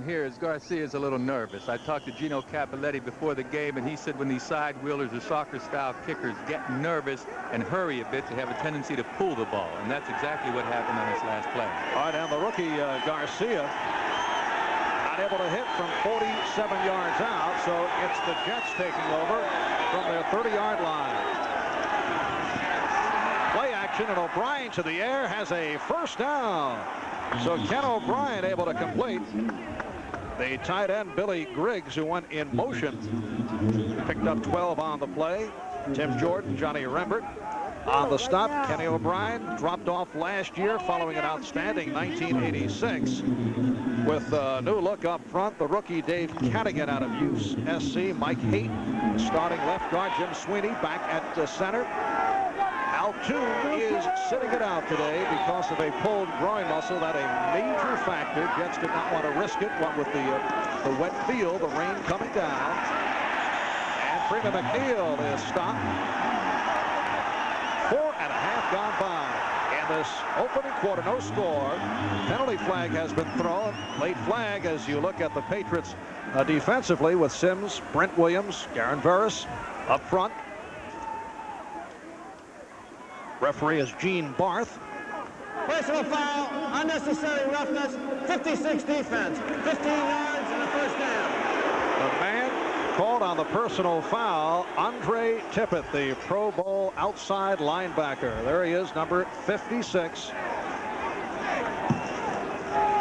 here is Garcia's a little nervous. I talked to Gino Cappelletti before the game, and he said when these side-wheelers or soccer-style kickers get nervous and hurry a bit, they have a tendency to pull the ball, and that's exactly what happened on this last play. All right, and the rookie Garcia not able to hit from 47 yards out, so it's the Jets taking over from their 30-yard line. Play action, and O'Brien to the air has a first down. So Ken O'Brien able to complete. The tight end Billy Griggs, who went in motion, picked up 12 on the play. Tim Jordan, Johnny Rembert on the stop. Kenny O'Brien dropped off last year following an outstanding 1986. With a new look up front, the rookie Dave Cadigan out of USC. Mike Haight, starting left guard. Jim Sweeney back at center. Al Toon is sitting it out today because of a pulled groin muscle. That a major factor. Jets did not want to risk it. What with the wet field, the rain coming down. And Freeman McNeil is stopped. 4.5 gone by in this opening quarter. No score. Penalty flag has been thrown. Late flag as you look at the Patriots defensively with Sims, Brent Williams, Garen Veras up front. Referee is Gene Barth. Personal foul, unnecessary roughness, 56 defense, 15 yards and a first down. The man called on the personal foul, Andre Tippett, the Pro Bowl outside linebacker. There he is, number 56.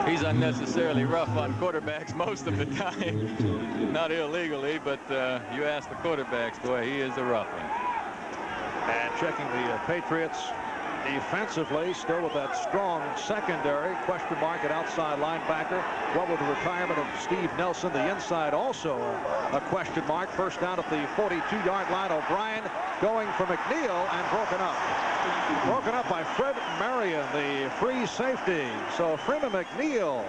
He's unnecessarily rough on quarterbacks most of the time. Not illegally, but you ask the quarterbacks, boy, he is a rough one. And checking the Patriots defensively, still with that strong secondary. Question mark at outside linebacker. What with the retirement of Steve Nelson, the inside also a question mark. First down at the 42-yard line. O'Brien going for McNeil and broken up. Broken up by Fred Marion, the free safety. So Freeman McNeil,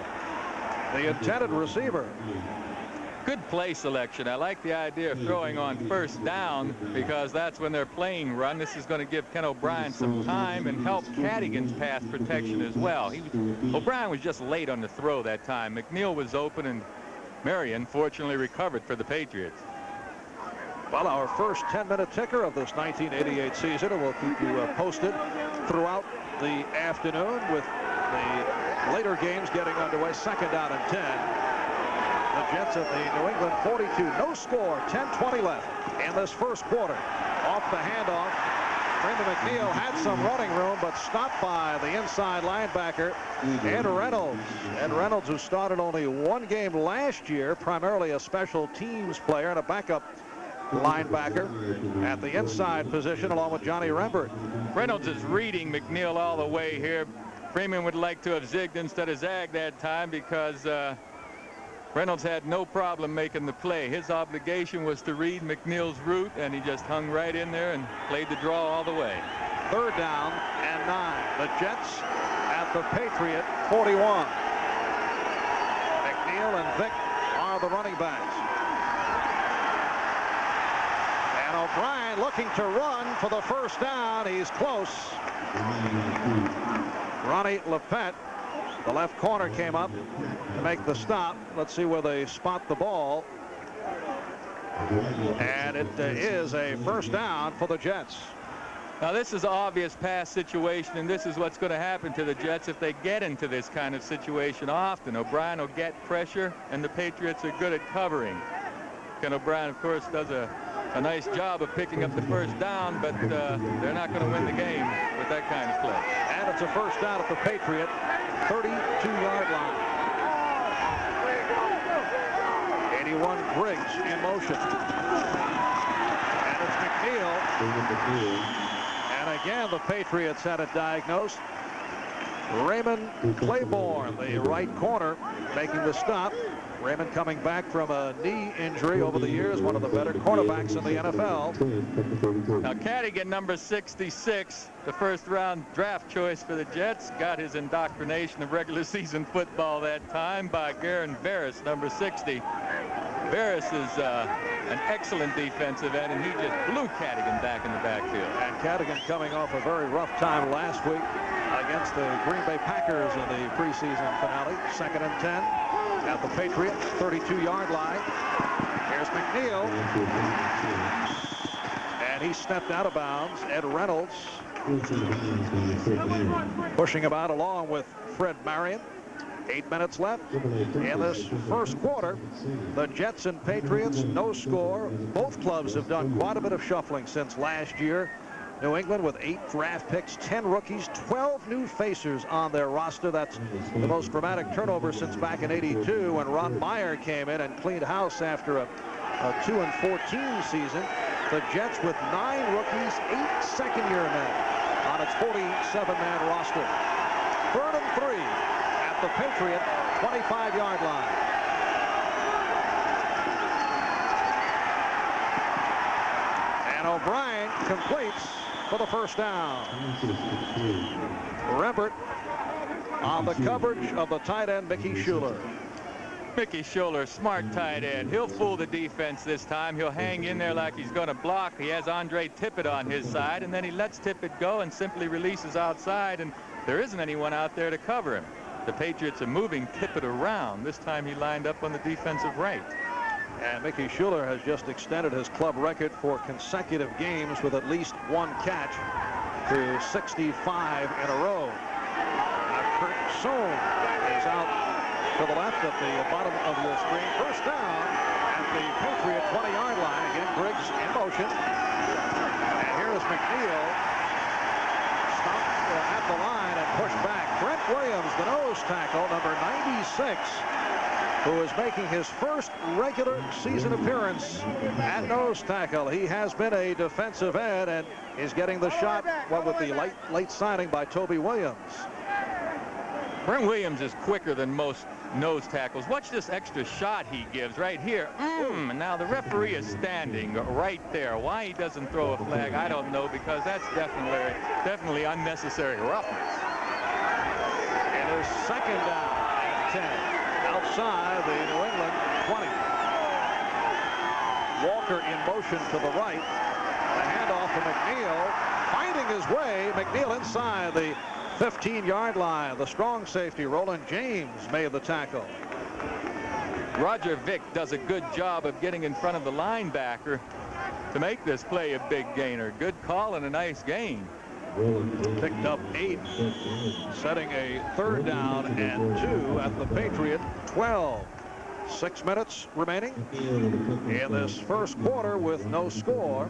the intended receiver. Good play selection. I like the idea of throwing on first down because that's when they're playing run. This is going to give Ken O'Brien some time and help Cadigan's pass protection as well. O'Brien was just late on the throw that time. McNeil was open, and Marion fortunately recovered for the Patriots. Well, our first 10-minute ticker of this 1988 season, and we'll keep you posted throughout the afternoon with the later games getting underway. Second down and 10. The Jets at the New England 42. No score. 10:20 left in this first quarter. Off the handoff. Freeman McNeil had some running room, but stopped by the inside linebacker, Ed Reynolds. Ed Reynolds, who started only one game last year, primarily a special teams player and a backup linebacker at the inside position, along with Johnny Rembert. Reynolds is reading McNeil all the way here. Freeman would like to have zigged instead of zagged that time because Reynolds had no problem making the play. His obligation was to read McNeil's route, and he just hung right in there and played the draw all the way. Third down and 9. The Jets at the Patriot 41. McNeil and Vick are the running backs. And O'Brien looking to run for the first down. He's close. Ronnie Lepet, the left corner, came up to make the stop. Let's see where they spot the ball. And it is a first down for the Jets. Now, this is an obvious pass situation, and this is what's going to happen to the Jets if they get into this kind of situation often. O'Brien will get pressure, and the Patriots are good at covering. Ken O'Brien, of course, does a nice job of picking up the first down, but they're not going to win the game with that kind of play. And it's a first down at the Patriot 32-yard line. 81 Griggs in motion. And it's McNeil. And again, the Patriots had it diagnosed. Raymond Claiborne, the right corner, making the stop. Raymond coming back from a knee injury over the years, one of the better cornerbacks in the NFL. Now, Cadigan, number 66, the first-round draft choice for the Jets, got his indoctrination of regular season football that time by Garen Veras, number 60. Veras is an excellent defensive end, and he just blew Cadigan back in the backfield. And Cadigan coming off a very rough time last week against the Green Bay Packers in the preseason finale. Second and 10. at the Patriots 32-yard line. Here's McNeil. And he stepped out of bounds. Ed Reynolds pushing him out along with Fred Marion. 8 minutes left in this first quarter. The Jets and Patriots, no score. Both clubs have done quite a bit of shuffling since last year. New England with 8 draft picks, 10 rookies, 12 new facers on their roster. That's the most dramatic turnover since back in '82 when Ron Meyer came in and cleaned house after a 2-14 season. The Jets with 9 rookies, 8 second-year men on its 47-man roster. 3rd and 3 at the Patriot 25-yard line. And O'Brien completes for the first down. Rembert on the coverage of the tight end Mickey Schuler. Mickey Schuler, smart tight end. He'll fool the defense this time. He'll hang in there like he's going to block. He has Andre Tippett on his side, and then he lets Tippett go and simply releases outside, and there isn't anyone out there to cover him. The Patriots are moving Tippett around. This time he lined up on the defensive right. And Mickey Schuler has just extended his club record for consecutive games with at least 1 catch to 65 in a row. Kurt Sohn is out to the left at the bottom of your screen. First down at the Patriot 20-yard line. Again, Griggs in motion. And here is McNeil. Stopped at the line and pushed back. Brent Williams, the nose tackle, number 96, who is making his first regular season appearance at nose tackle. He has been a defensive end and is getting the shot, what with the late signing by Toby Williams. Brent Williams is quicker than most nose tackles. Watch this extra shot he gives right here. And now the referee is standing right there. Why he doesn't throw a flag, I don't know, because that's definitely unnecessary roughness. And there's second down at 10 outside the New England 20. Walker in motion to the right. The handoff to McNeil, finding his way. McNeil inside the 15-yard line. The strong safety, Roland James, made the tackle. Roger Vick does a good job of getting in front of the linebacker to make this play a big gainer. Good call and a nice gain. Picked up 8, setting a 3rd down and 2 at the Patriot 12. 6 minutes remaining in this first quarter with no score.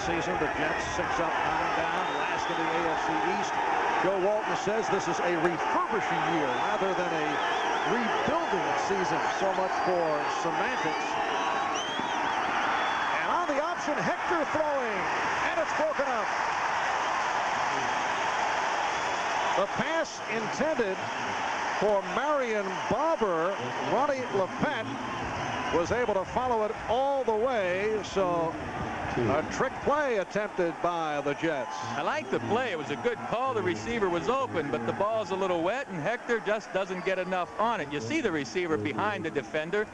Season, the Jets 6 up, 9 down, last in the AFC East. Joe Walton says this is a refurbishing year rather than a rebuilding season. So much for semantics. And on the option, Hector throwing, and it's broken up. The pass intended for Marion Barber. Ronnie LePet was able to follow it all the way, so a trick play attempted by the Jets. I like the play. It was a good call. The receiver was open, but the ball's a little wet, and Hector just doesn't get enough on it. You see the receiver behind the defender.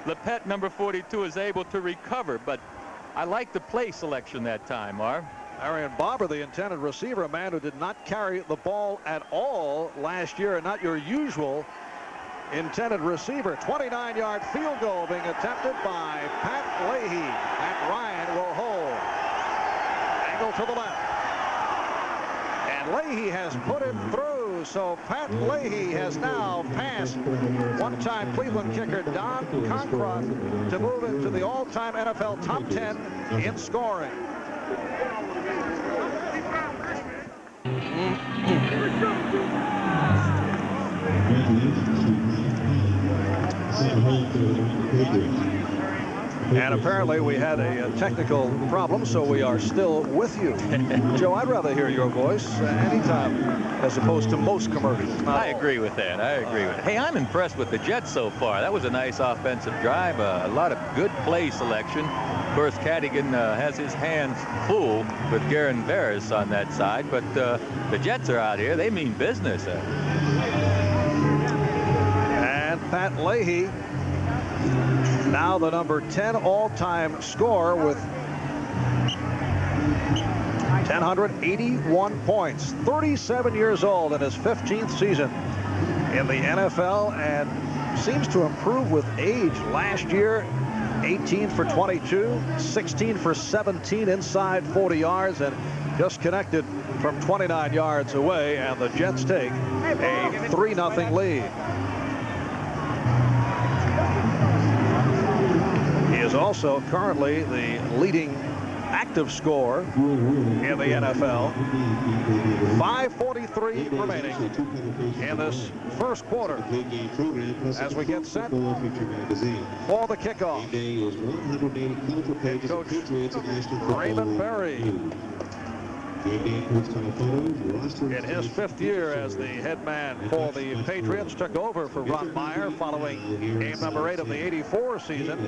LePet, number 42, is able to recover, but I like the play selection that time, Marv. Marion Barber, the intended receiver, a man who did not carry the ball at all last year, and not your usual intended receiver. 29-yard field goal being attempted by Pat Leahy. Pat Ryan will hold. Angle to the left. And Leahy has put it through. So Pat Leahy has now passed one-time Cleveland kicker Don Conkroth to move into the all-time NFL top 10 in scoring. And apparently we had a technical problem, so we are still with you. Joe, I'd rather hear your voice anytime as opposed to most commercials. I agree with that. I agree with it. Hey, I'm impressed with the Jets so far. That was a nice offensive drive. A lot of good play selection. Of course, Cadigan has his hands full with Garen Barris on that side, but the Jets are out here. They mean business. And Pat Leahy, now the number 10 all-time scorer with 1,081 points. 37 years old in his 15th season in the NFL, and seems to improve with age. Last year, 18 for 22, 16 for 17 inside 40 yards, and just connected from 29 yards away, and the Jets take a 3-0 lead. He is also currently the leading active scorer in the NFL. 5:43 remaining in this first quarter as we get set for the kickoff. Head coach Raymond Berry, in his 5th year as the head man for the Patriots, took over for Ron Meyer following game number 8 of the '84 season,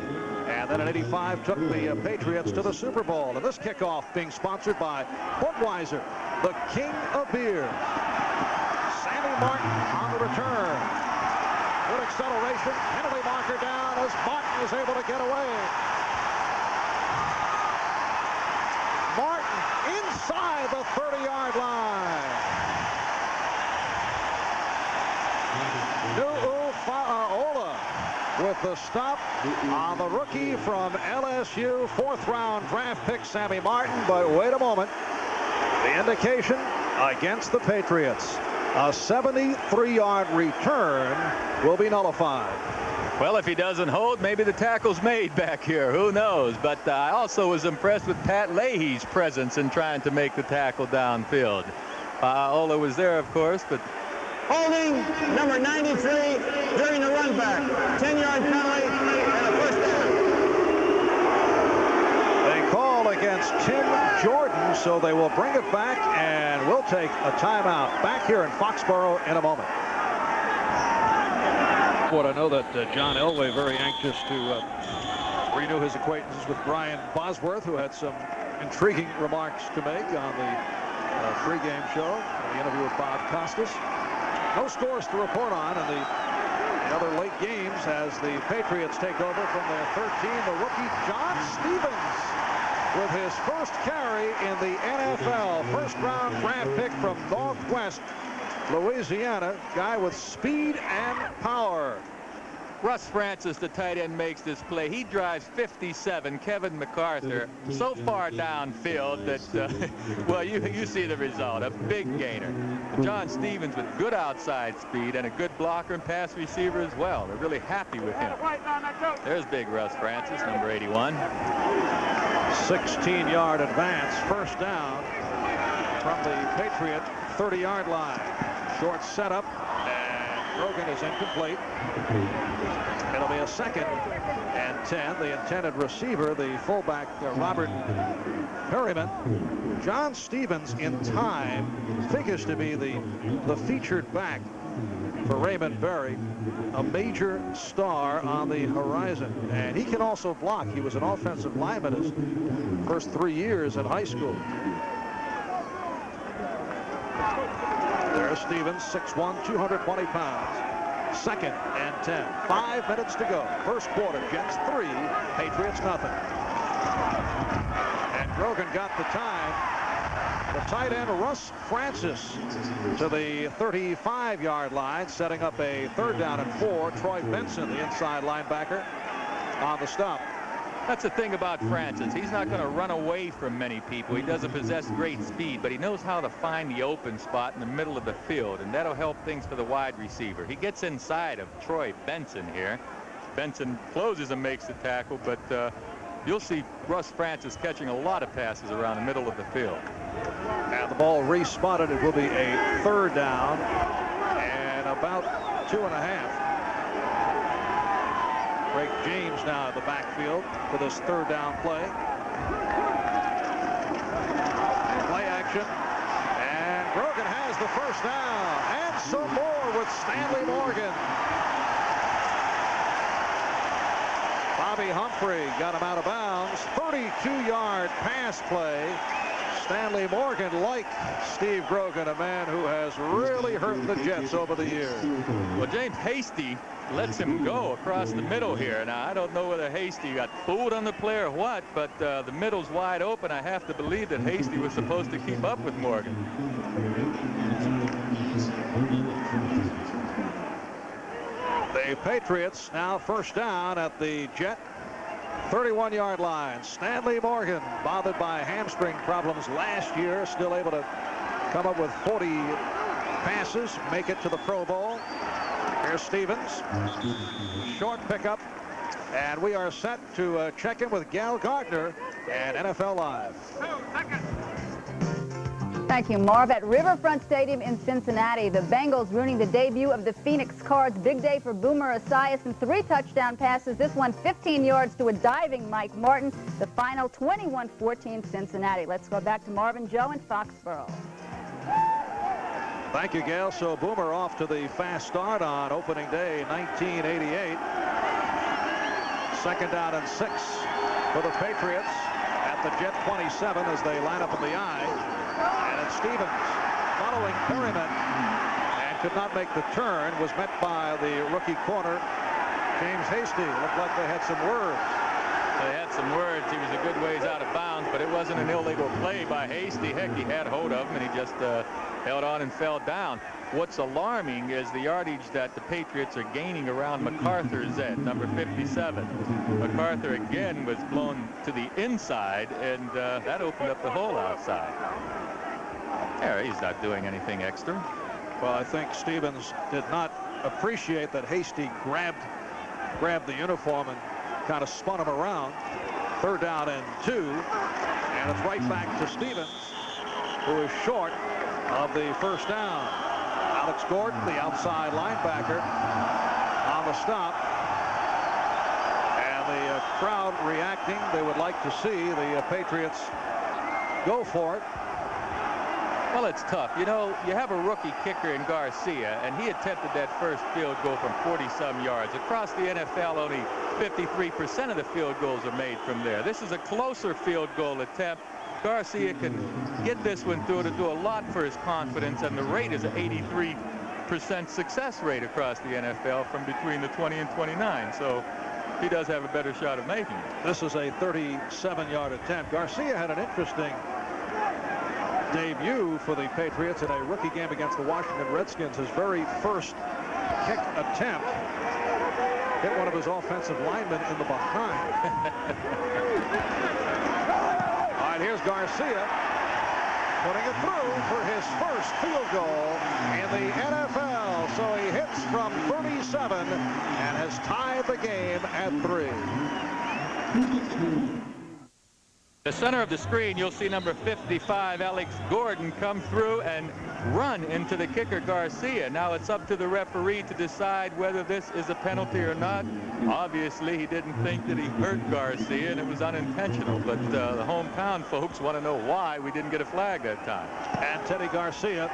and then in '85 took the Patriots to the Super Bowl. And this kickoff being sponsored by Budweiser, the king of beer. Sammy Martin on the return. Good acceleration. Penalty marker down as Martin is able to get away. Martin inside the 30-yard line. Nu'ufaola with the stop on the rookie from LSU, 4th-round draft pick Sammy Martin. But wait a moment. The indication against the Patriots. A 73-yard return will be nullified. Well, if he doesn't hold, maybe the tackle's made back here. Who knows? But I also was impressed with Pat Leahy's presence in trying to make the tackle downfield. Ola was there, of course, but Holding number 93 during the run back. 10-yard penalty and a first down. They call against Tim Jordan, so they will bring it back, and we'll take a timeout back here in Foxborough in a moment. I know that John Elway very anxious to renew his acquaintance with Brian Bosworth, who had some intriguing remarks to make on the pregame show, the interview with Bob Costas. No scores to report on in the other late games as the Patriots take over from their 13. The rookie John Stevens with his first carry in the NFL. 1st-round draft pick from Northwest Louisiana. Guy with speed and power. Russ Francis, the tight end, makes this play. He drives 57. Kevin MacArthur so far downfield that, well, you see the result. A big gainer. John Stevens with good outside speed and a good blocker and pass receiver as well. They're really happy with him. There's big Russ Francis, number 81. 16-yard advance, first down from the Patriot 30-yard line. Short setup, and Grogan is incomplete. It'll be a 2nd and 10. The intended receiver, the fullback, Robert Perryman. John Stevens in time figures to be the featured back for Raymond Berry, a major star on the horizon. And he can also block. He was an offensive lineman his first 3 years in high school. There's Stevens, 6'1", 220 pounds. 2nd and 10. 5 minutes to go. First quarter, Jets 3, Patriots nothing. And Grogan got the time. The tight end, Russ Francis, to the 35-yard line, setting up a 3rd down and 4. Troy Benson, the inside linebacker, on the stop. That's the thing about Francis. He's not going to run away from many people. He doesn't possess great speed, but he knows how to find the open spot in the middle of the field, and that'll help things for the wide receiver. He gets inside of Troy Benson here. Benson closes and makes the tackle, but you'll see Russ Francis catching a lot of passes around the middle of the field. And the ball respotted. It will be a 3rd down and about 2.5. Craig James now in the backfield for this 3rd down play. Play action. And Grogan has the first down. And some more with Stanley Morgan. Bobby Humphrey got him out of bounds. 32-yard pass play. Stanley Morgan, like Steve Grogan, a man who has really hurt the Jets over the years. Well, James Hasty lets him go across the middle here. Now, I don't know whether Hasty got fooled on the play or what, but the middle's wide open. I have to believe that Hasty was supposed to keep up with Morgan. The Patriots now first down at the Jet 31-yard line. Stanley Morgan, bothered by hamstring problems last year, still able to come up with 40 passes, make it to the Pro Bowl. Here's Stevens. Short pickup. And we are set to check in with Gal Gardner and NFL Live. Thank you, Marv. At Riverfront Stadium in Cincinnati, the Bengals ruining the debut of the Phoenix Cards. Big day for Boomer Esiason. 3 touchdown passes. This one 15 yards to a diving Mike Martin. The final 21-14 Cincinnati. Let's go back to Marvin Joe in Foxborough. Thank you, Gail. So Boomer off to the fast start on opening day 1988. Second down and 6 for the Patriots at the Jet 27 as they line up in the I. And it's Stevens following Perryman and could not make the turn. Was met by the rookie corner, James Hasty. Looked like they had some words. They had some words. He was a good ways out of bounds, but it wasn't an illegal play by Hasty. Heck, he had hold of him, and he just held on and fell down. What's alarming is the yardage that the Patriots are gaining around MacArthur's end, number 57. MacArthur again was blown to the inside, and that opened up the hole outside. Yeah, he's not doing anything extra. Well, I think Stevens did not appreciate that Hasty grabbed the uniform and kind of spun him around. Third down and 2, and it's right back to Stevens, who is short of the first down. Alex Gordon, the outside linebacker, on the stop. And the crowd reacting. They would like to see the Patriots go for it. Well, it's tough. You know, you have a rookie kicker in Garcia, and he attempted that first field goal from 40-some yards. Across the NFL, only 53% of the field goals are made from there. This is a closer field goal attempt. Garcia can get this one through to do a lot for his confidence, and the rate is an 83% success rate across the NFL from between the 20 and 29. So he does have a better shot of making it. This is a 37-yard attempt. Garcia had an interesting debut for the Patriots in a rookie game against the Washington Redskins. His very first kick attempt hit one of his offensive linemen in the behind. All right, here's Garcia putting it through for his first field goal in the NFL. So he hits from 37 and has tied the game at 3. The center of the screen, you'll see number 55, Alex Gordon, come through and run into the kicker, Garcia. Now it's up to the referee to decide whether this is a penalty or not. Obviously, he didn't think that he hurt Garcia, and it was unintentional. But the hometown folks want to know why we didn't get a flag that time. And Teddy Garcia,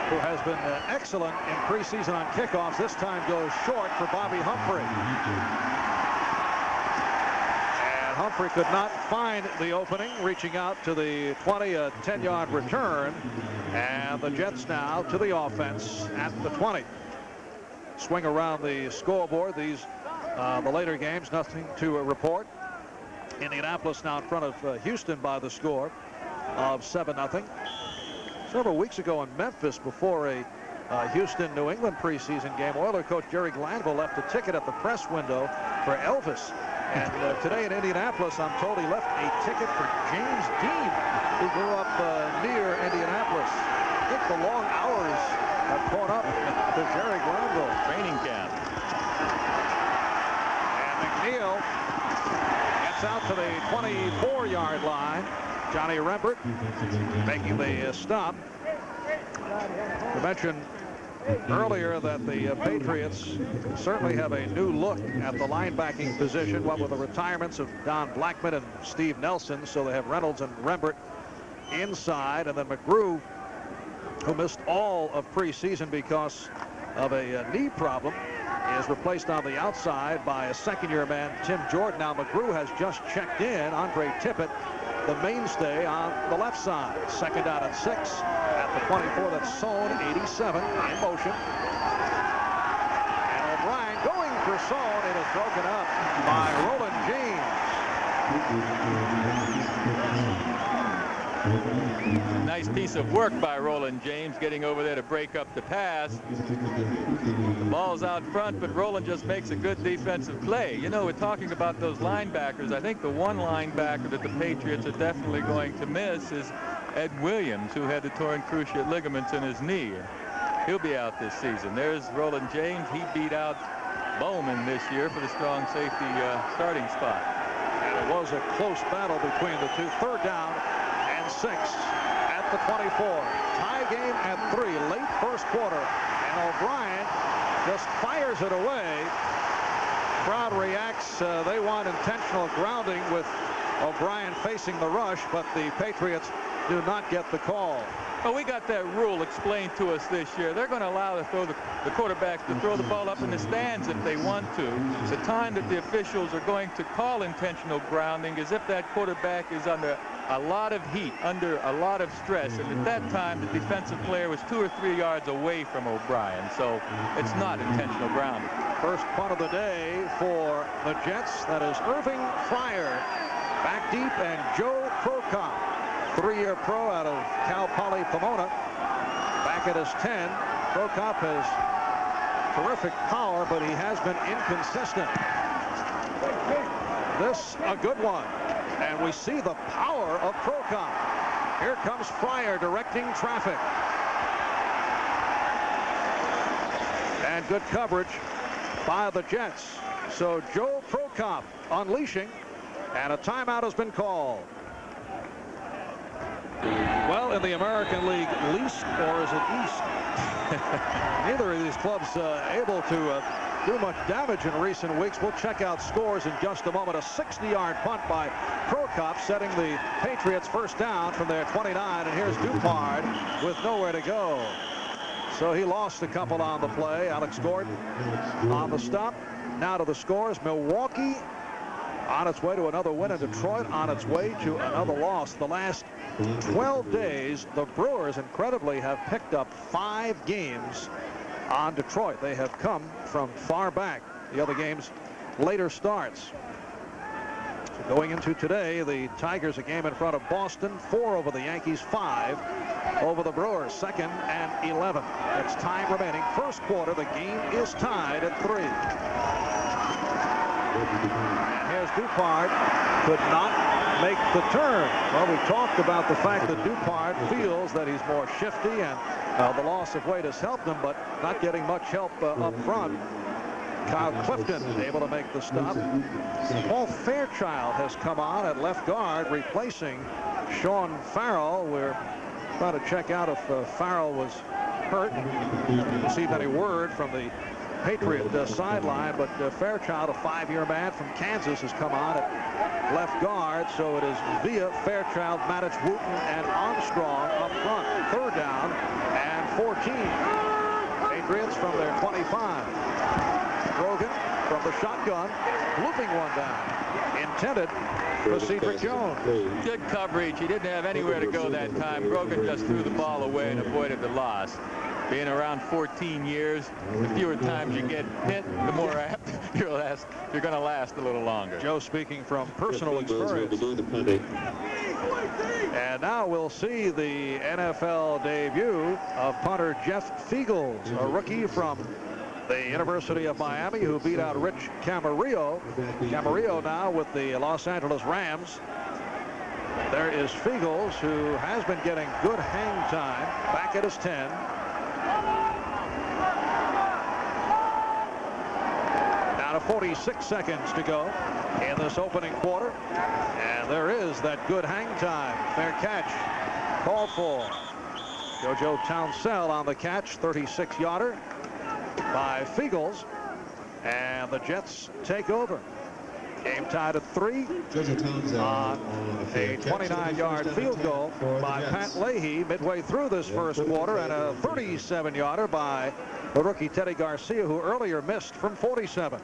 who has been excellent in preseason on kickoffs, this time goes short for Bobby Humphrey. Humphrey could not find the opening, reaching out to the 20, a 10-yard return, and the Jets now to the offense at the 20. Swing around the scoreboard. These the later games, nothing to report. Indianapolis now in front of Houston by the score of 7-0. Several weeks ago in Memphis, before a Houston-New England preseason game, Oiler coach Jerry Glanville left a ticket at the press window for Elvis. And today in Indianapolis, I'm told he left a ticket for James Dean, who grew up near Indianapolis. I think the long hours have caught up to Jerry Glanville. Training camp. And McNeil gets out to the 24-yard line. Johnny Rembert making the stop. To mention earlier that the Patriots certainly have a new look at the linebacking position, what with the retirements of Don Blackman and Steve Nelson. So they have Reynolds and Rembert inside, and then McGrew, who missed all of preseason because of a knee problem, is replaced on the outside by a second-year man, Tim Jordan. Now McGrew has just checked in. Andre Tippett the mainstay on the left side. Second down and 6 at the 24. That's Sohn, 87, in motion. And O'Brien going for Sohn. It is broken up by Roland James. Nice piece of work by Roland James, getting over there to break up the pass. The ball's out front, but Roland just makes a good defensive play. You know, we're talking about those linebackers. I think the one linebacker that the Patriots are definitely going to miss is Ed Williams, who had the torn cruciate ligaments in his knee. He'll be out this season. There's Roland James. He beat out Bowman this year for the strong safety starting spot. And it was a close battle between the two. Third down and 6 at the 24. Tie game at 3, late first quarter. And O'Brien just fires it away. Crowd reacts. They want intentional grounding with O'Brien facing the rush, but the Patriots do not get the call. Well, we got that rule explained to us this year. They're going to allow the quarterbacks to throw the ball up in the stands if they want to. The time that the officials are going to call intentional grounding is if that quarterback is under a lot of heat, under a lot of stress. And at that time, the defensive player was 2 or 3 yards away from O'Brien. So it's not intentional grounding. First punt of the day for the Jets. That is Irving Fryar. Back deep, and Joe Prokop, 3-year pro out of Cal Poly Pomona. Back at his 10. Prokop has terrific power, but he has been inconsistent. This a good one. And we see the power of Prokop. Here comes Fryar directing traffic. And good coverage by the Jets. So Joe Prokop unleashing, and a timeout has been called. Well, in the American League, least, or is it east? Neither of these clubs able to do much damage in recent weeks. We'll check out scores in just a moment. A 60-yard punt by Prokop, setting the Patriots first down from their 29. And here's Dupard with nowhere to go. So he lost a couple on the play. Alex Gordon on the stop. Now to the scores. Milwaukee on its way to another win, and Detroit on its way to another loss. The last 12 days, the Brewers incredibly have picked up 5 games on Detroit. They have come from far back. The other games later starts. So going into today, the Tigers a game in front of Boston, 4 over the Yankees, 5 over the Brewers. 2nd and 11. It's time remaining. First quarter, the game is tied at 3. And here's Dupard. Could not make the turn. Well, we talked about the fact that Dupard feels that he's more shifty, and the loss of weight has helped him, but not getting much help up front. Kyle Clifton able to make the stop. Paul Fairchild has come on at left guard, replacing Sean Farrell. We're trying to check out if Farrell was hurt. Didn't receive any word from the Patriot sideline, but Fairchild, a 5-year man from Kansas, has come on at left guard. So it is Villa, Fairchild, Maddich, Wooten, and Armstrong up front. 3rd down and 14. Patriots from their 25. Grogan from the shotgun, looping one down. Intended for Cedric Jones. Good coverage. He didn't have anywhere to go that time. Grogan just threw the ball away and avoided the loss. Being around 14 years, the fewer times you get hit, the more apt you're going to last a little longer. Joe speaking from personal experience. And now we'll see the NFL debut of punter Jeff Fiegels, a rookie from the University of Miami, who beat out Rich Camarillo. Camarillo now with the Los Angeles Rams. There is Fiegels, who has been getting good hang time, back at his 10. Now to 46 seconds to go in this opening quarter. And there is that good hang time. Fair catch called for. JoJo Townsell on the catch, 36-yarder by Fiegels. And the Jets take over. Game tied at 3 on a 29-yard field goal by Pat Leahy midway through this first quarter, and a 37-yarder by the rookie Teddy Garcia, who earlier missed from 47.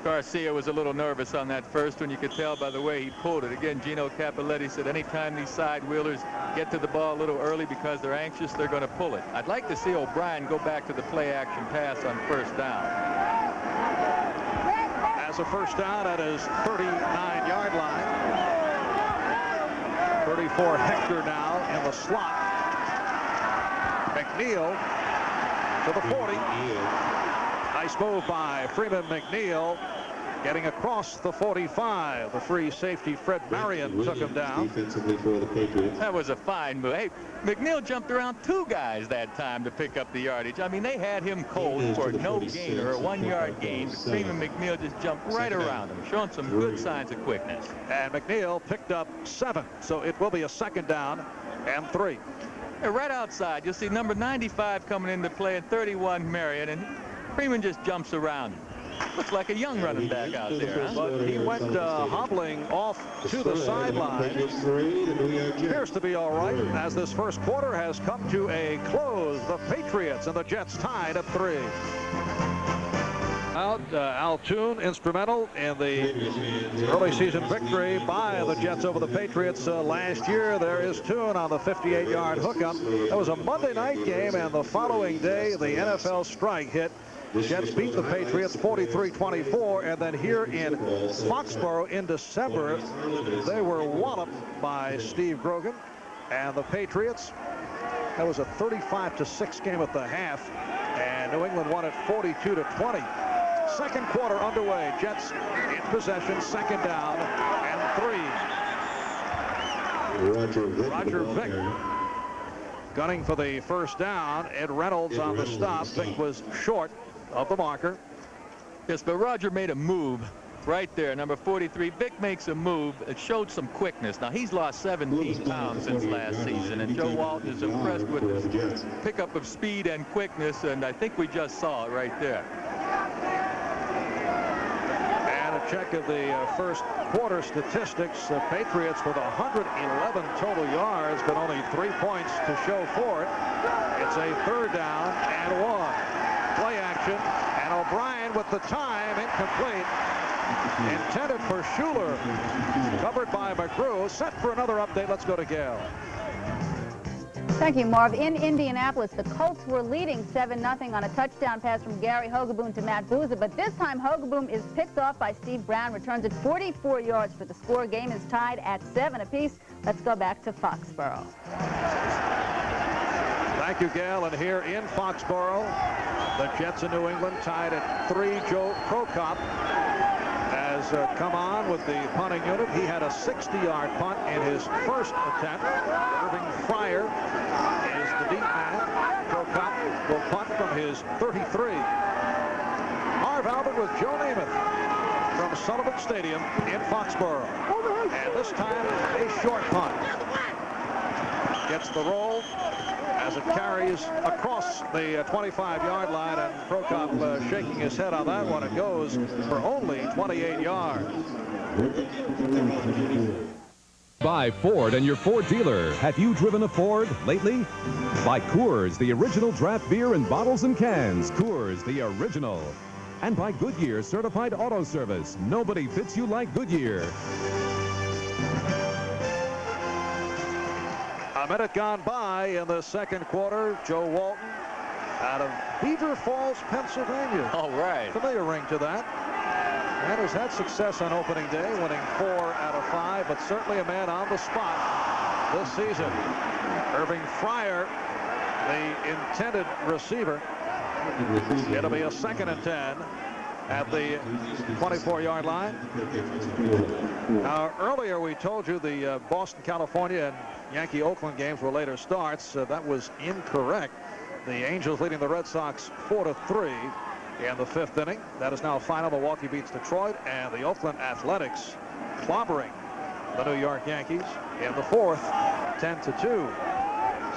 Garcia was a little nervous on that first one. You could tell by the way he pulled it. Again, Gino Capoletti said anytime these side wheelers get to the ball a little early because they're anxious, they're going to pull it. I'd like to see O'Brien go back to the play action pass on first down. As a first down at his 39-yard line. 34 Hector now in the slot. McNeil to the 40. Nice move by Freeman McNeil, getting across the 45. The free safety Fred Marion took him down. That was a fine move. Hey, McNeil jumped around 2 guys that time to pick up the yardage. I mean, they had him cold for no gain or a 1-yard gain. Freeman McNeil just jumped right around him, showing some good signs of quickness. And McNeil picked up 7, so it will be a second down and 3. And right outside, you'll see number 95 coming into play and 31 Marion, and Freeman just jumps around him. Looks like a young running back out there, huh? But he went hobbling off to the sideline. Appears to be all right as this first quarter has come to a close. The Patriots and the Jets tied at 3. Al Toon instrumental in the early season victory by the Jets over the Patriots last year. There is Toon on the 58-yard hookup. That was a Monday night game, and the following day the NFL strike hit. The Jets beat the Patriots 43-24, and then here in Foxborough in December, they were walloped by Steve Grogan and the Patriots. That was a 35-6 game at the half, and New England won it 42-20. Second quarter underway. Jets in possession, second down and 3. Roger Vick gunning for the first down. Ed Reynolds on the stop. Vick was short of the marker. Yes, but Roger made a move right there. Number 43, Vick makes a move. It showed some quickness. Now, he's lost 17 pounds since last season, and Joe Walton is impressed with his pickup of speed and quickness, and I think we just saw it right there. And a check of the first quarter statistics. The Patriots with 111 total yards, but only 3 points to show for it. It's a third down and 1. Play action, and O'Brien with the time, incomplete. Intended for Schuler, covered by McGrew. Set for another update. Let's go to Gail. Thank you, Marv. In Indianapolis, the Colts were leading 7-0 on a touchdown pass from Gary Hogaboom to Matt Boozer, but this time Hogaboom is picked off by Steve Brown, returns it 44 yards for the score. Game is tied at 7 apiece. Let's go back to Foxborough. Thank you, Gail. And here in Foxborough, the Jets in New England tied at 3. Joe Prokop has come on with the punting unit. He had a 60-yard punt in his first attempt. Irving Fryar is the deep man. Prokop will punt from his 33. Harv Albert with Joe Namath from Sullivan Stadium in Foxborough. And this time a short punt. Gets the roll as it carries across the 25-yard line, and Prokop shaking his head on that one. It goes for only 28 yards. Buy Ford and your Ford dealer. Have you driven a Ford lately? Buy Coors, the original draft beer in bottles and cans. Coors, the original. And buy Goodyear certified auto service. Nobody fits you like Goodyear. A minute gone by in the second quarter. Joe Walton out of Beaver Falls, Pennsylvania. All right. Familiar ring to that. And has had success on opening day, winning 4 out of 5, but certainly a man on the spot this season. Irving Fryar, the intended receiver. It'll be a 2nd and 10 at the 24-yard line. Now, earlier we told you the Boston, California and Yankee Oakland games were later starts. That was incorrect. The Angels leading the Red Sox 4-3 in the 5th inning. That is now final. Milwaukee beats Detroit, and the Oakland Athletics clobbering the New York Yankees in the 4th, 10-2.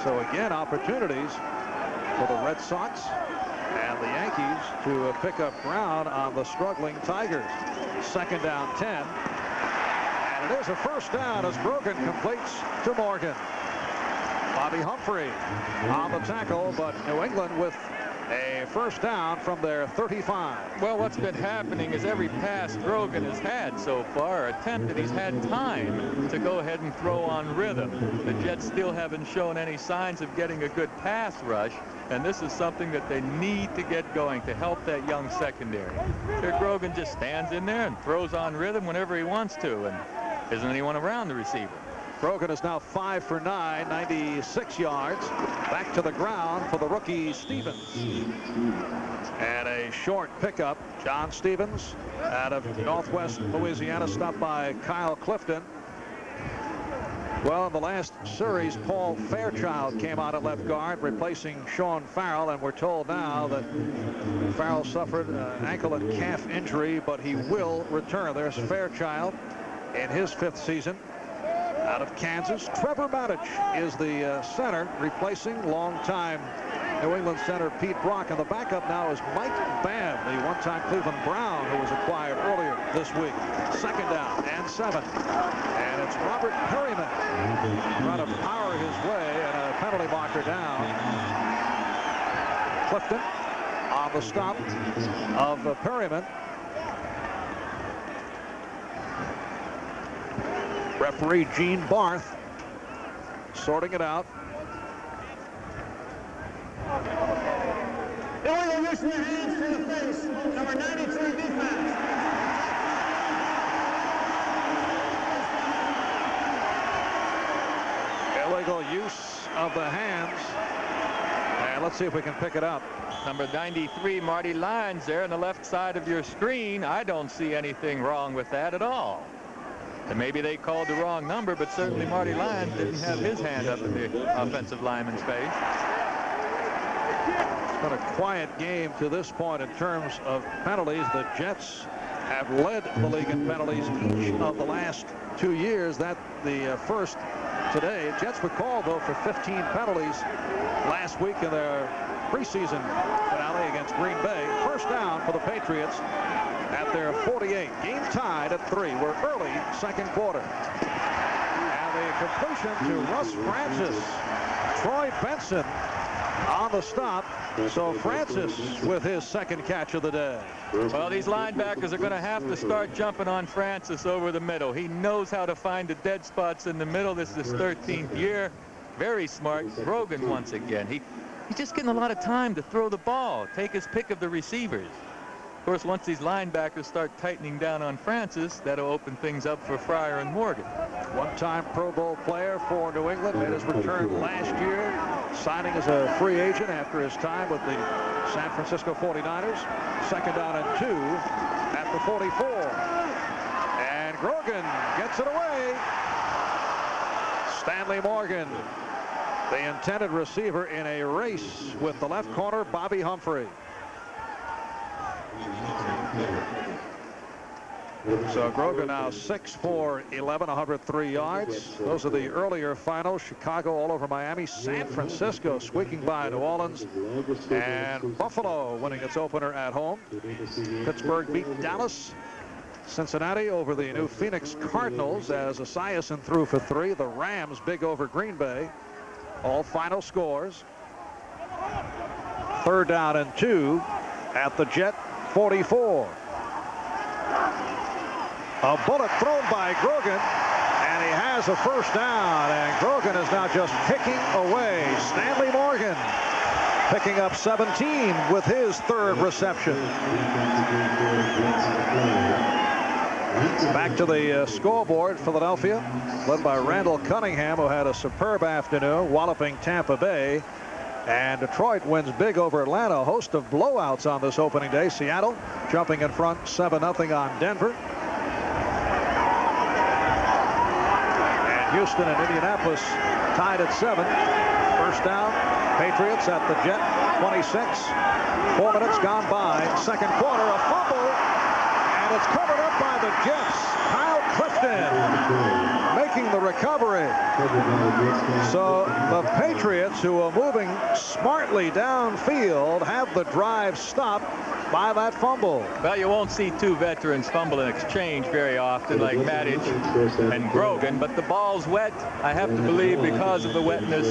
So again, opportunities for the Red Sox and the Yankees to pick up ground on the struggling Tigers. 2nd down 10. And it is a first down as Grogan completes to Morgan. Bobby Humphrey on the tackle, but New England with A first down from their 35. Well, what's been happening is every pass Grogan has had so far, attempted, he's had time to go ahead and throw on rhythm. The Jets still haven't shown any signs of getting a good pass rush, and this is something that they need to get going to help that young secondary. Here Grogan just stands in there and throws on rhythm whenever he wants to, and isn't anyone around the receiver. Grogan is now 5 for 9, 96 yards. Back to the ground for the rookie Stevens. And a short pickup. John Stevens out of Northwest Louisiana, stopped by Kyle Clifton. Well, in the last series, Paul Fairchild came out at left guard, replacing Sean Farrell, and we're told now that Farrell suffered an ankle and calf injury, but he will return. There's Fairchild in his 5th season. Out of Kansas, Trevor Matich is the center, replacing longtime New England center Pete Brock. And the backup now is Mike Babb, the one-time Cleveland Brown who was acquired earlier this week. Second down and 7. And it's Robert Perryman trying to power his way, and a penalty marker down. Clifton on the stop of Perryman. Referee Gene Barth sorting it out. Illegal use of your hands to the face. Number 93 defense. Illegal use of the hands. And let's see if we can pick it up. Number 93, Marty Lyons, there on the left side of your screen. I don't see anything wrong with that at all. And maybe they called the wrong number, but certainly Marty Lyons didn't have his hand up in the offensive lineman's face. It's been a quiet game to this point in terms of penalties. The Jets have led the league in penalties each of the last 2 years. That the first today. Jets were called, though, for 15 penalties last week in their preseason finale against Green Bay. First down for the Patriots at their 48. Game tied at 3. We're early second quarter. And the completion to Russ Francis. Troy Benson on the stop. So Francis with his second catch of the day. Well, these linebackers are going to have to start jumping on Francis over the middle. He knows how to find the dead spots in the middle. This is his 13th year. Very smart. Grogan once again. He's just getting a lot of time to throw the ball, take his pick of the receivers. Of course, once these linebackers start tightening down on Francis, that'll open things up for Fryar and Morgan. One-time Pro Bowl player for New England, made his return last year, signing as a free agent after his time with the San Francisco 49ers. Second down and 2 at the 44. And Grogan gets it away. Stanley Morgan, the intended receiver, in a race with the left corner, Bobby Humphrey. So Grogan now 6 for 11, 103 yards. Those are the earlier finals. Chicago all over Miami. San Francisco squeaking by New Orleans. And Buffalo winning its opener at home. Pittsburgh beat Dallas. Cincinnati over the new Phoenix Cardinals as Esiason threw for 3. The Rams big over Green Bay. All final scores. Third down and 2 at the Jet 44. A bullet thrown by Grogan, and he has a first down, and Grogan is now just picking away. Stanley Morgan picking up 17 with his 3rd reception. Back to the scoreboard. Philadelphia led by Randall Cunningham, who had a superb afternoon walloping Tampa Bay. And Detroit wins big over Atlanta. A host of blowouts on this opening day. Seattle jumping in front 7-0 on Denver. And Houston and Indianapolis tied at 7. First down, Patriots at the Jet 26. 4 minutes gone by. Second quarter, a fumble. And it's covered up by the Jets. Kyle Clifton making the recovery. So the Patriots, who are moving smartly downfield, have the drive stopped by that fumble. Well, you won't see two veterans fumble in exchange very often like Matich and Grogan, but the ball's wet. I have to believe because of the wetness,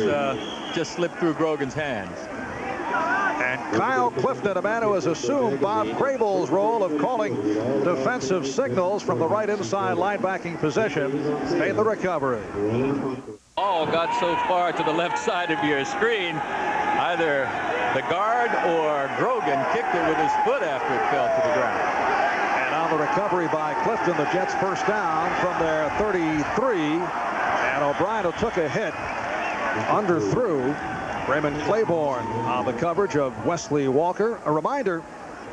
just slipped through Grogan's hands. And Kyle Clifton, a man who has assumed Bob Crable's role of calling defensive signals from the right inside linebacking position, made the recovery. Ball got so far to the left side of your screen, either the guard or Grogan kicked it with his foot after it fell to the ground. And on the recovery by Clifton, the Jets first down from their 33. And O'Brien, who took a hit, underthrew. Raymond Claiborne on the coverage of Wesley Walker. A reminder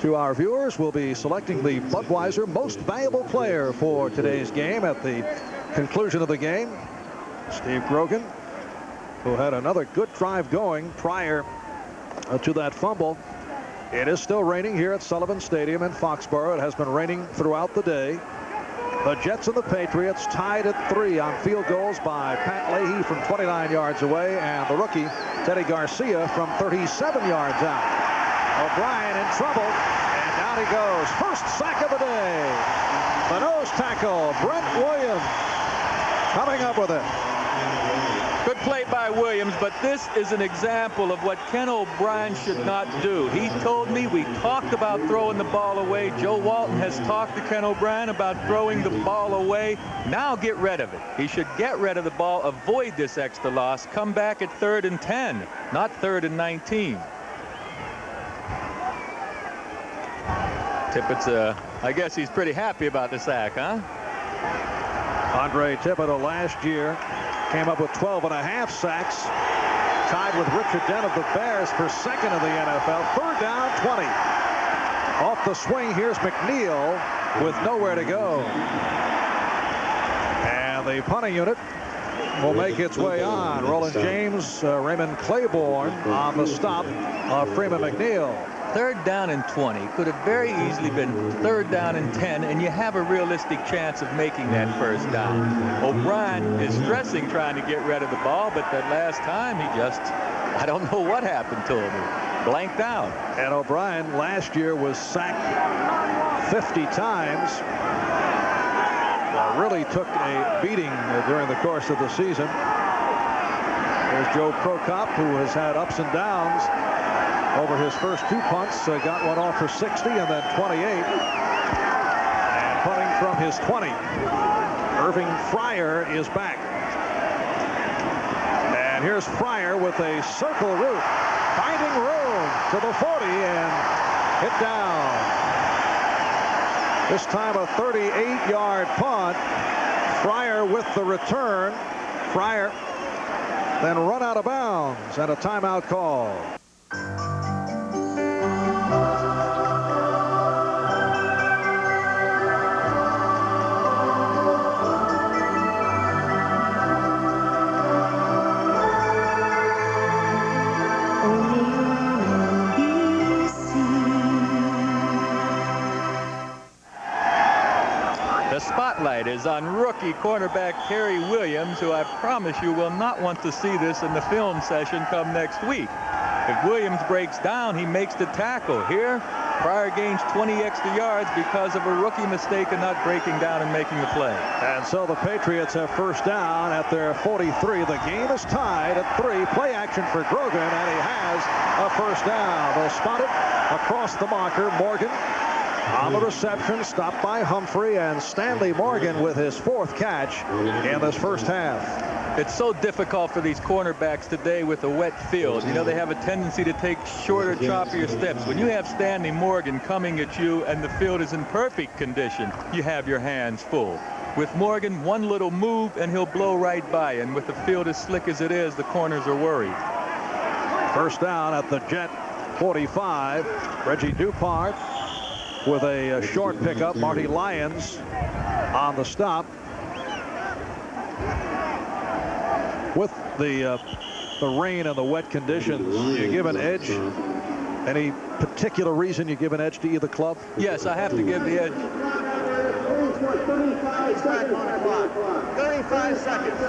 to our viewers, we'll be selecting the Budweiser Most Valuable Player for today's game at the conclusion of the game. Steve Grogan, who had another good drive going prior to that fumble. It is still raining here at Sullivan Stadium in Foxborough. It has been raining throughout the day. The Jets and the Patriots tied at 3 on field goals by Pat Leahy from 29 yards away and the rookie Teddy Garcia from 37 yards out. O'Brien in trouble, and down he goes. First sack of the day. The nose tackle, Brent Williams, coming up with it. Good play by Williams, but this is an example of what Ken O'Brien should not do. He told me, we talked about throwing the ball away. Joe Walton has talked to Ken O'Brien about throwing the ball away. Now get rid of it. He should get rid of the ball, avoid this extra loss, come back at 3rd and 10, not 3rd and 19. Tippett's, I guess he's pretty happy about the sack, huh? Andre Tippett last year came up with 12.5 sacks, tied with Richard Dent of the Bears for 2nd in the NFL. 3rd down, 20. Off the swing, here's McNeil with nowhere to go. And the punting unit will make its way on. Roland James, Raymond Claiborne on the stop of Freeman McNeil. 3rd down and 20 could have very easily been 3rd down and 10, and you have a realistic chance of making that 1st down. O'Brien is stressing trying to get rid of the ball, but that last time he just, I don't know what happened to him. He blanked out. And O'Brien last year was sacked 50 times. Really took a beating during the course of the season. There's Joe Prokop, who has had ups and downs over his first 2 punts. Got one off for 60 and then 28. And punting from his 20. Irving Fryar is back. And here's Fryar with a circle route, finding room to the 40 and hit down. This time a 38-yard punt. Fryar with the return. Fryar then run out of bounds and a timeout call. Spotlight is on rookie cornerback Terry Williams, who I promise you will not want to see this in the film session come next week. If Williams breaks down, he makes the tackle. Here, Fryar gains 20 extra yards because of a rookie mistake and not breaking down and making the play. And so the Patriots have 1st down at their 43. The game is tied at 3. Play action for Grogan, and he has a 1st down. They'll spot it across the marker. Morgan on the reception, stopped by Humphrey, and Stanley Morgan with his 4th catch in this first half. It's so difficult for these cornerbacks today with a wet field. You know, they have a tendency to take shorter, choppier steps. When you have Stanley Morgan coming at you and the field is in perfect condition, you have your hands full. With Morgan, one little move and he'll blow right by. And with the field as slick as it is, the corners are worried. 1st down at the Jet 45. Reggie Dupart with a short pickup. Marty Lyons on the stop. With the rain and the wet conditions, you give an edge. Any particular reason you give an edge to either club? Yes, I have to give the edge. 35 seconds.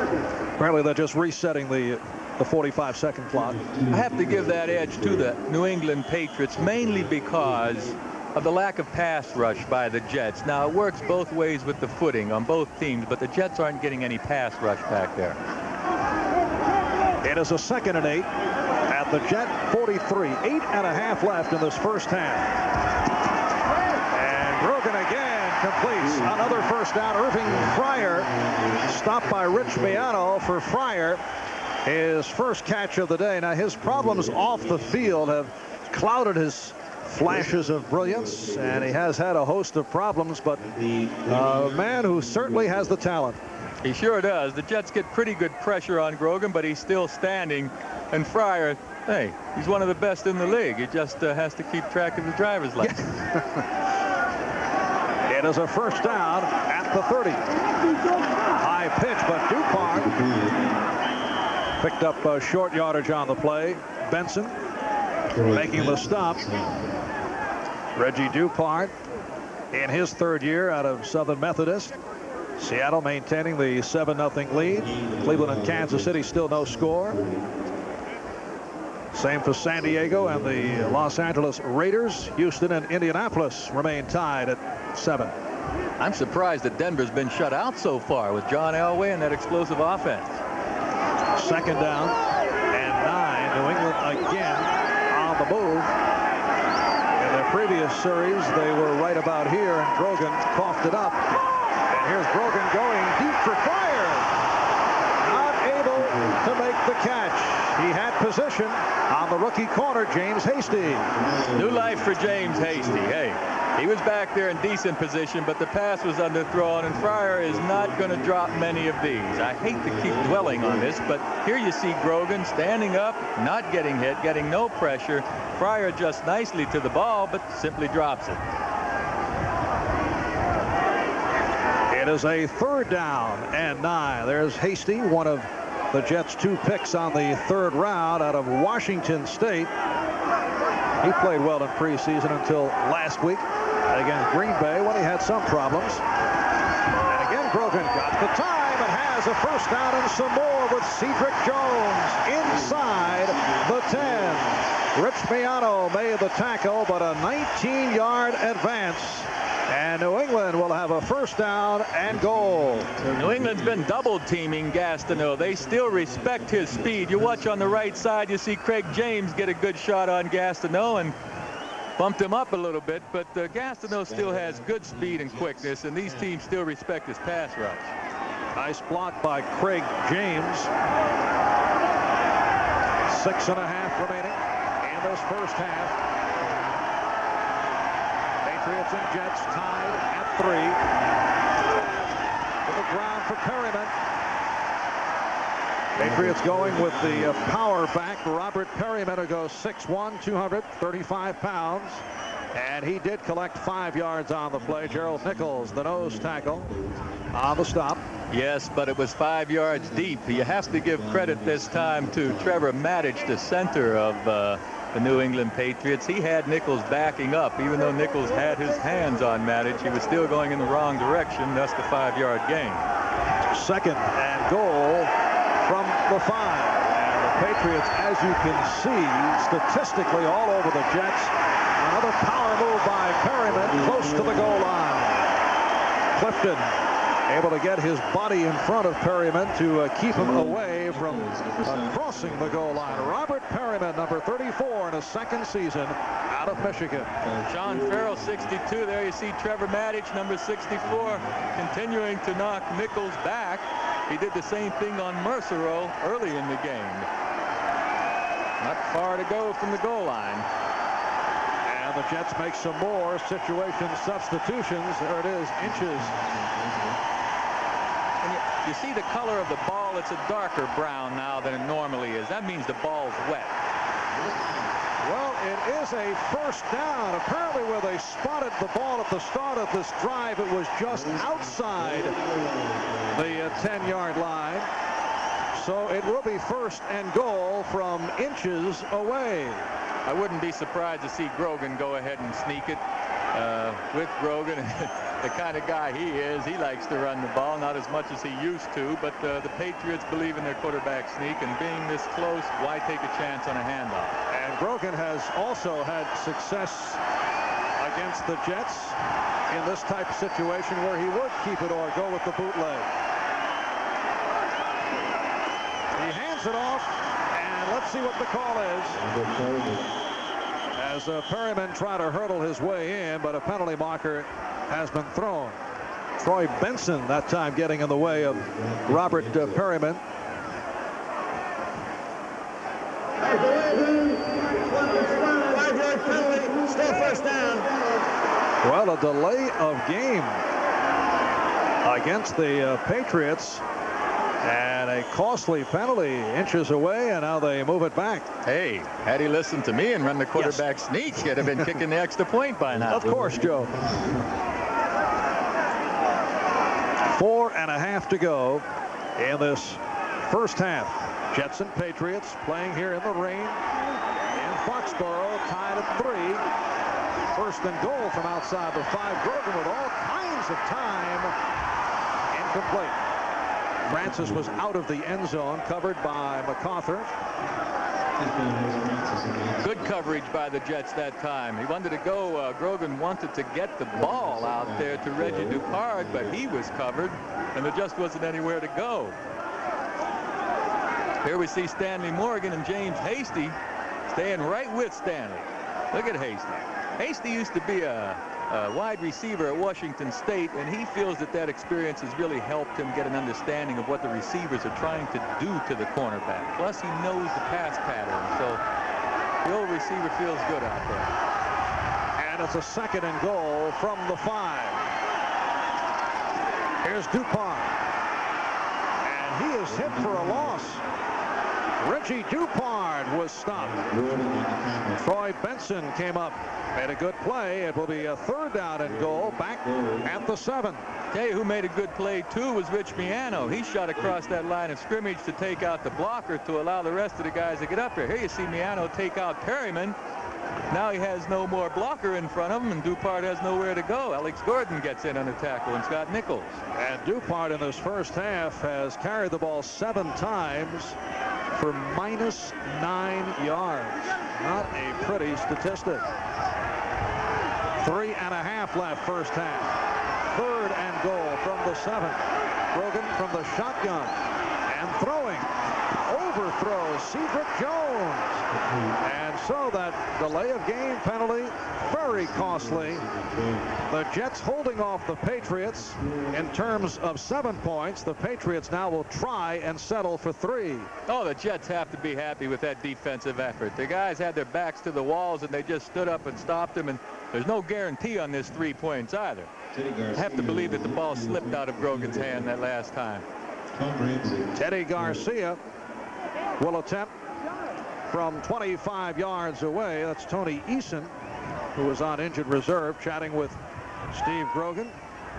Apparently they're just resetting the 45-second clock. I have to give that edge to the New England Patriots, mainly because of the lack of pass rush by the Jets. Now, it works both ways with the footing on both teams, but the Jets aren't getting any pass rush back there. It is a 2nd and 8 at The Jet 43. 8.5 left in this first half. And Grogan again completes another first down. Irving Fryar stopped by Rich Miano for Fryar. His first catch of the day. Now his problems off the field have clouded his flashes of brilliance, and he has had a host of problems, but a man who certainly has the talent. He sure does. The Jets get pretty good pressure on Grogan, but he's still standing. And Fryar, hey, he's one of the best in the league. He just has to keep track of the driver's license. It is a first down at the 30. High pitch, but Dupont picked up short yardage on the play. Benson making the stop. Reggie Dupont in his third year out of Southern Methodist. Seattle maintaining the 7-0 lead. Cleveland and Kansas City still no score. Same for San Diego and the Los Angeles Raiders. Houston and Indianapolis remain tied at 7. I'm surprised that Denver's been shut out so far with John Elway and that explosive offense. Second down and 9. New England again on the move. In their previous series, they were right about here, and Grogan coughed it up. And here's Grogan going deep for Fryar. Not able to make the catch. He had position on the rookie corner, James Hasty. New life for James Hasty. Hey, he was back there in decent position, but the pass was underthrown, and Fryar is not going to drop many of these. I hate to keep dwelling on this, but here you see Grogan standing up, not getting hit, getting no pressure. Fryar adjusts nicely to the ball, but simply drops it. It is a third down and 9. There's Hasty, one of the Jets' 2 picks on the 3rd round out of Washington State. He played well in preseason until last week against Green Bay when he had some problems. And again, Grogan got the time and has a first down and some more with Cedric Jones inside the 10. Rich Miano made the tackle, but a 19-yard advance. And New England will have a first down and goal. New England's been double teaming Gastineau. They still respect his speed. You watch on the right side, you see Craig James get a good shot on Gastineau and bumped him up a little bit, but Gastineau still has good speed and quickness, and these teams still respect his pass rush. Nice block by Craig James. 6.5 remaining in this first half. Patriots and Jets tied at 3. To the ground for Perryman. Patriots going with the power back, Robert Perryman, who goes 6'1", 235 pounds. And he did collect 5 yards on the play. Gerald Nichols, the nose tackle, on the stop. Yes, but it was 5 yards deep. You have to give credit this time to Trevor Maddich, the center of the New England Patriots. He had Nichols backing up. Even though Nichols had his hands on Maddich, he was still going in the wrong direction. Thus the 5-yard gain. Second and goal from the 5. And the Patriots, as you can see, statistically all over the Jets. Another power move by Perryman close to the goal line. Clifton able to get his body in front of Perryman to keep him away from crossing the goal line. Robert Perryman, number 34 in his second season out of Michigan. Sean Farrell, 62. There you see Trevor Maddich, number 64, continuing to knock Nichols back. He did the same thing on Mercereau early in the game. Not far to go from the goal line. And the Jets make some more situation substitutions. There it is, Inches. You see the color of the ball. It's a darker brown now than it normally is. That means the ball's wet. Well, it is a first down. Apparently where they spotted the ball at the start of this drive, it was just outside the 10-yard line. So it will be first and goal from inches away. I wouldn't be surprised to see Grogan go ahead and sneak it. With Grogan, the kind of guy he is, he likes to run the ball, not as much as he used to, but the Patriots believe in their quarterback sneak, and being this close, why take a chance on a handoff? And Grogan has also had success against the Jets in this type of situation where he would keep it or go with the bootleg. He hands it off, and And let's see what the call is. As Perryman tried to hurdle his way in, but a penalty marker has been thrown. Troy Benson that time getting in the way of Robert Perryman. Five-yard penalty, still first down. Well, a delay of game against the Patriots, and a costly penalty inches away, and now they move it back. Hey, had he listened to me and run the quarterback sneak, he'd have been kicking the extra point by now. Of course, Joe. 4.5 to go in this first half. Jets and Patriots playing here in the rain in Foxborough, tied at 3. First and goal from outside the 5. Grogan with all kinds of time. Incomplete. Francis was out of the end zone, covered by MacArthur. Good coverage by the Jets that time. He wanted to go. Grogan wanted to get the ball out there to Reggie Dupard, but he was covered, and there just wasn't anywhere to go. Here we see Stanley Morgan and James Hasty staying right with Stanley. Look at Hasty. Hasty used to be a wide receiver at Washington State, and he feels that that experience has really helped him get an understanding of what the receivers are trying to do to the cornerback. Plus, he knows the pass pattern, so the old receiver feels good out there. And it's a second and goal from the 5. Here's Dupont, and he is hit for a loss. Reggie Dupont was stopped. Troy Benson came up, made a good play. It will be a third down and goal back at the 7. Tell you who made a good play too was Rich Miano. He shot across that line of scrimmage to take out the blocker to allow the rest of the guys to get up there. Here you see Miano take out Perryman. Now he has no more blocker in front of him, and Dupont has nowhere to go. Alex Gordon gets in on the tackle, and Scott Nichols. And Dupont in this first half has carried the ball 7 times for -9 yards. Not a pretty statistic. 3.5 left first half. Third and goal from the 7. Grogan from the shotgun and throwing. Overthrows Cedric Jones. And so that delay of game penalty, very costly. The Jets holding off the Patriots in terms of 7 points. The Patriots now will try and settle for 3. Oh, the Jets have to be happy with that defensive effort. The guys had their backs to the walls, and they just stood up and stopped them, and there's no guarantee on this 3 points either. I have to believe that the ball slipped out of Grogan's hand that last time. Teddy Garcia will attempt from 25 yards away. That's Tony Eason, who was on injured reserve, chatting with Steve Grogan.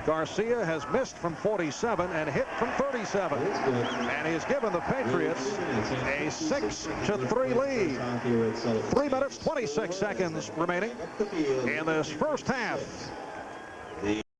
Garcia has missed from 47 and hit from 37. And he has given the Patriots a 6-3 lead. 3 minutes, 26 seconds remaining in this first half.